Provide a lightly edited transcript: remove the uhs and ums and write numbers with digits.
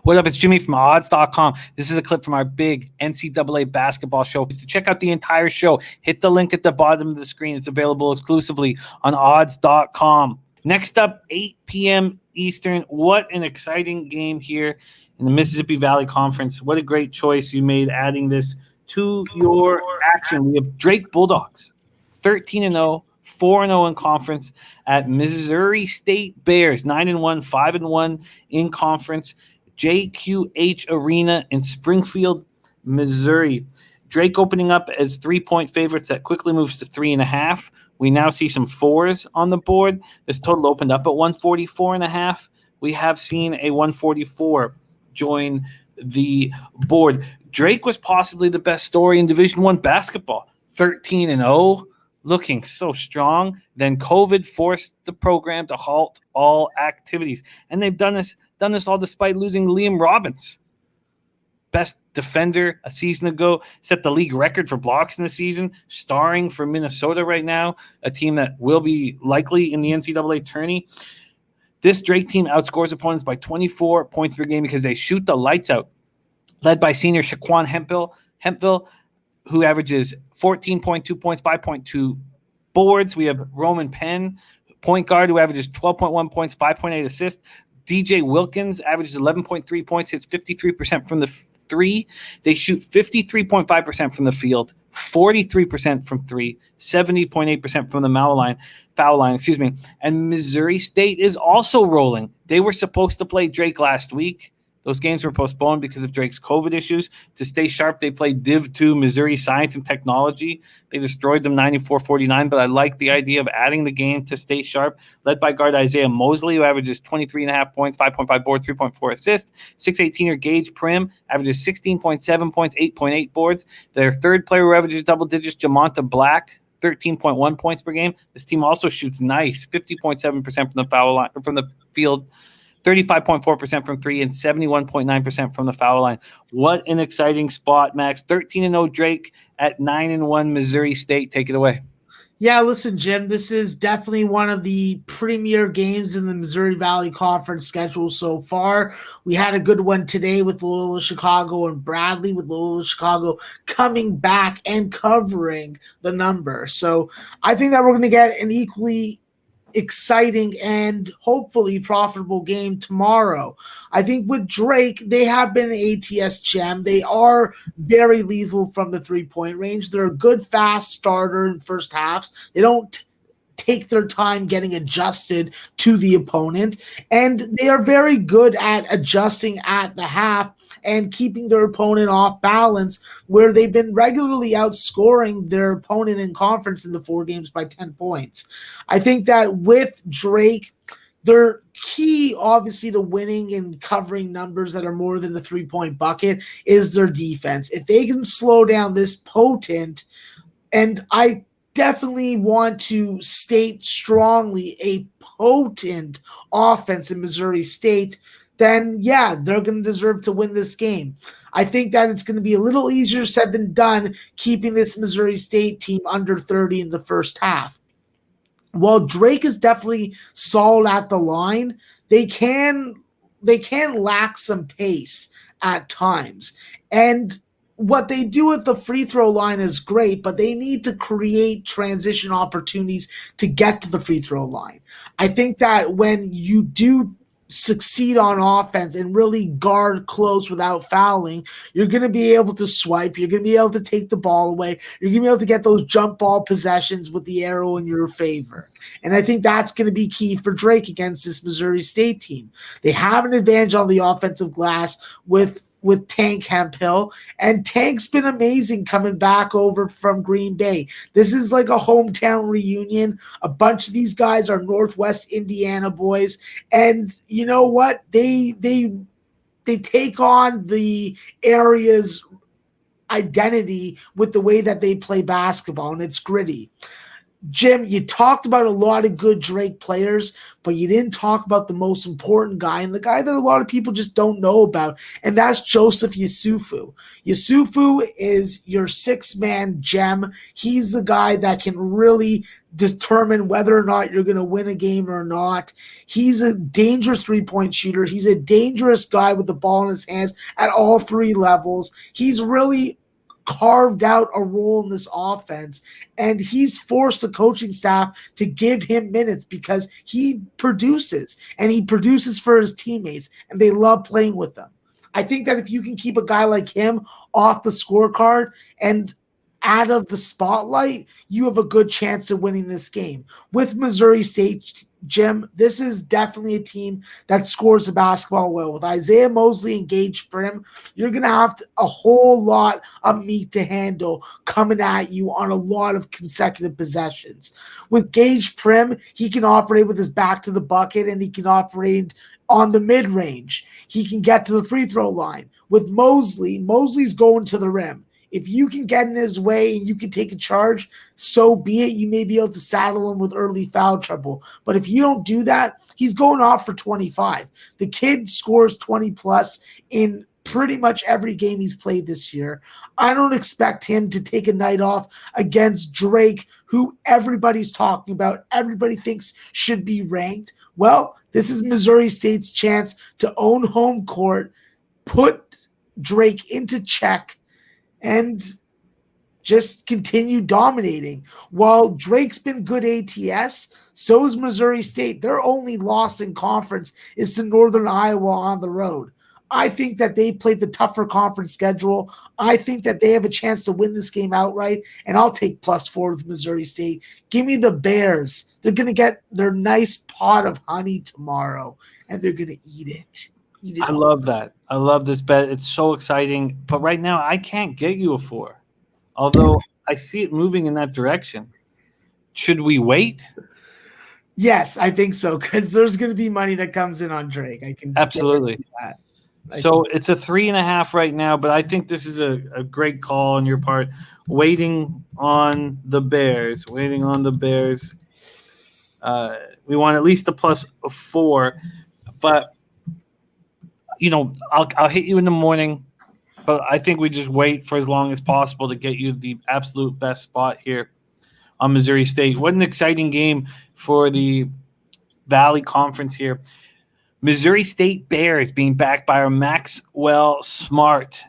What up? It's Jimmy from odds.com. This is a clip from our big NCAA basketball show. To check out the entire show, hit the link at the bottom of the screen. It's available exclusively on odds.com. Next up, 8 p.m. Eastern. What an exciting game here in the Mississippi Valley Conference. What a great choice you made adding this to your action. We have Drake Bulldogs, 13-0. 4-0 in conference at Missouri State Bears, 9-1, 5-1 in conference. JQH Arena in Springfield, Missouri. Drake opening up as 3-point favorites. That quickly moves to 3.5. We now see some 4s on the board. This total opened up at 144.5. We have seen a 144 join the board. Drake was possibly the best story in Division I basketball, 13-0. Looking so strong. Then COVID forced the program to halt all activities. And they've done this all despite losing Liam Robbins, best defender a season ago, set the league record for blocks in the season, starring for Minnesota right now, a team that will be likely in the NCAA tourney. This Drake team outscores opponents by 24 points per game because they shoot the lights out, led by senior Shaquan Hemphill, who averages 14.2 points, 5.2 boards. We have Roman Penn, point guard, who averages 12.1 points, 5.8 assists. DJ Wilkins averages 11.3 points, hits 53% from the three. They shoot 53.5% from the field, 43% from three, 70.8% from the foul line. And Missouri State is also rolling. They were supposed to play Drake last week. Those games were postponed because of Drake's COVID issues. To stay sharp, they played Div 2 Missouri Science and Technology. They destroyed them 94-49, but I like the idea of adding the game to stay sharp, led by guard Isaiah Mosley, who averages 23.5 points, 5.5 boards, 3.4 assists. 6'18" Gage Prim averages 16.7 points, 8.8 boards. Their third player who averages double digits, Jamonta Black, 13.1 points per game. This team also shoots nice, 50.7% from the foul line, from the field, 35.4% from three, and 71.9% from the foul line. What an exciting spot, Max. 13-0 Drake at 9-1 Missouri State. Take it away. Yeah, listen, Jim, this is definitely one of the premier games in the Missouri Valley Conference schedule so far. We had a good one today with Loyola Chicago and Bradley, with Loyola Chicago coming back and covering the number. So I think that we're going to get an equally exciting and hopefully profitable game tomorrow. I think with Drake, they have been an ATS gem. They are very lethal from the 3-point range. They're a good fast starter in first halves. They don't take their time getting adjusted to the opponent, and they are very good at adjusting at the half and keeping their opponent off balance, where they've been regularly outscoring their opponent in conference in the 4 games by 10 points. I think that with Drake, their key, obviously, to winning and covering numbers that are more than the 3-point bucket is their defense. If they can slow down this potent, and I definitely want to state strongly, a potent offense in Missouri State, then yeah, they're going to deserve to win this game. I think that it's going to be a little easier said than done keeping this Missouri State team under 30 in the first half. While Drake is definitely solid at the line, they can lack some pace at times. And what they do at the free throw line is great, but they need to create transition opportunities to get to the free throw line. I think that when you do succeed on offense and really guard close without fouling, you're going to be able to swipe. You're going to be able to take the ball away. You're going to be able to get those jump ball possessions with the arrow in your favor. And I think that's going to be key for Drake against this Missouri State team. They have an advantage on the offensive glass with Tank Hemphill, and Tank's been amazing coming back over from Green Bay. This is like a hometown reunion. A bunch of these guys are Northwest Indiana boys, and you know what? They take on the area's identity with the way that they play basketball, and it's gritty. Jim, you talked about a lot of good Drake players, but you didn't talk about the most important guy, and the guy that a lot of people just don't know about, and that's Joseph Yusufu. Yusufu is your 6-man gem. He's the guy that can really determine whether or not you're going to win a game or not. He's a dangerous three-point shooter. He's a dangerous guy with the ball in his hands at all three levels. He's really carved out a role in this offense, and he's forced the coaching staff to give him minutes because he produces, and he produces for his teammates, and they love playing with him. I think that if you can keep a guy like him off the scorecard and out of the spotlight, you have a good chance of winning this game. With Missouri State, Jim, this is definitely a team that scores the basketball well. With Isaiah Mosley and Gage Prim, you're going to have a whole lot of meat to handle coming at you on a lot of consecutive possessions. With Gage Prim, he can operate with his back to the bucket, and he can operate on the mid-range. He can get to the free throw line. With Mosley, Mosley's going to the rim. If you can get in his way and you can take a charge, so be it. You may be able to saddle him with early foul trouble. But if you don't do that, he's going off for 25. The kid scores 20 plus in pretty much every game he's played this year. I don't expect him to take a night off against Drake, who everybody's talking about, everybody thinks should be ranked. Well, this is Missouri State's chance to own home court, put Drake into check, and just continue dominating. While Drake's been good ATS, so is Missouri State. Their only loss in conference is to Northern Iowa on the road. I think that they played the tougher conference schedule. I think that they have a chance to win this game outright, and I'll take +4 with Missouri State. Give me the Bears. They're going to get their nice pot of honey tomorrow, and they're going to eat it. I love that. I love this bet. It's so exciting. But right now, I can't get you a 4, although I see it moving in that direction. Should we wait? Yes, I think so, because there's going to be money that comes in on Drake. I can absolutely that. So it's a 3.5 right now, but I think this is a great call on your part. Waiting on the Bears. We want at least a +4, but I'll hit you in the morning, but I think we just wait for as long as possible to get you the absolute best spot here on Missouri State. What an exciting game for the Valley Conference here. Missouri State Bears being backed by our Maxwell Smart